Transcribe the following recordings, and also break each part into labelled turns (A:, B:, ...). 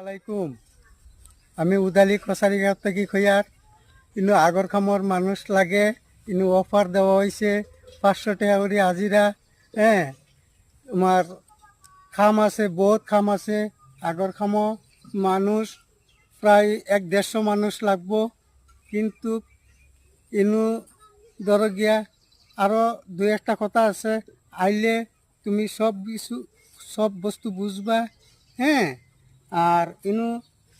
A: আলাইকুম। আমি উদালি কছারিগাঁও থেকে খৈয়ার ইনু আগর খামর মানুষ লাগে ইনু অফার দেওয়া হয়েছে 500 টাকা করে হাজিরা। হ্যাঁ, তোমার খাম আছে, বহুত খাম আছে। আগর খামো মানুষ প্রায় 150 মানুষ লাগবো, কিন্তু ইনু ধরো গিয়া আরও দুই একটা কথা আছে। আইলে তুমি সব বস্তু বুঝবা। হ্যাঁ, আর ইনু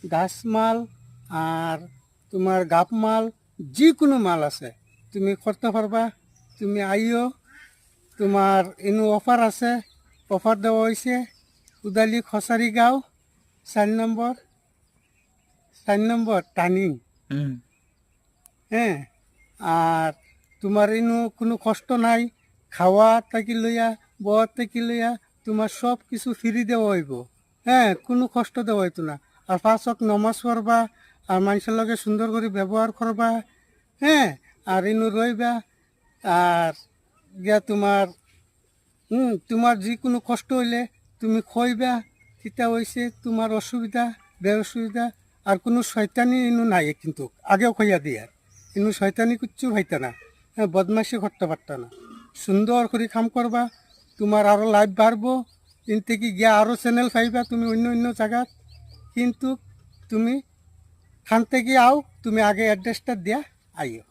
A: ঘাস মাল আর তোমার গাপ মাল যিকোনো মাল আছে, তুমি করতে পারবা। তুমি আইও, তোমার ইনু অফার আছে, অফার দেওয়া হয়েছে। উদালি খসারিগাঁও 4 নম্বর টার্নিং। হ্যাঁ, আর তোমার ইনু কোনো কষ্ট নাই। খাওয়া থাকি লইয়া, বর থাকি লইয়া তোমার সব কিছু ফ্রি দেওয়া হইব। হ্যাঁ, কোনো কষ্ট দেওয়া হইতো না। আর 5 ওয়াক্ত নমাজ পড়বা, আর মানুষের লগে সুন্দর করে ব্যবহার করবা। হ্যাঁ, আর ইনু রইবা। আর গিয়া তোমার যিকোনো কষ্ট হইলে তুমি খইবা, সেটা হয়েছে তোমার অসুবিধা বেঅসুবিধা। আর কোনো শয়তানি ইনু নাই, কিন্তু আগেও খইয়া দিয়ে ইনু শয়তানি কিচ্ছু হইতে না। হ্যাঁ, বদমাইশি করতে পারত না। সুন্দর করে কাম করবা, তোমার আরও লাইফ বাড়বো। কিন্তু কি গিয়া আরও চ্যানেল পাইবা তুমি অন্য অন্য জায়গাত। কিন্তু তুমি খান থেকে আও, তুমি আগে অ্যাড্রেসটা দিয়া আইও।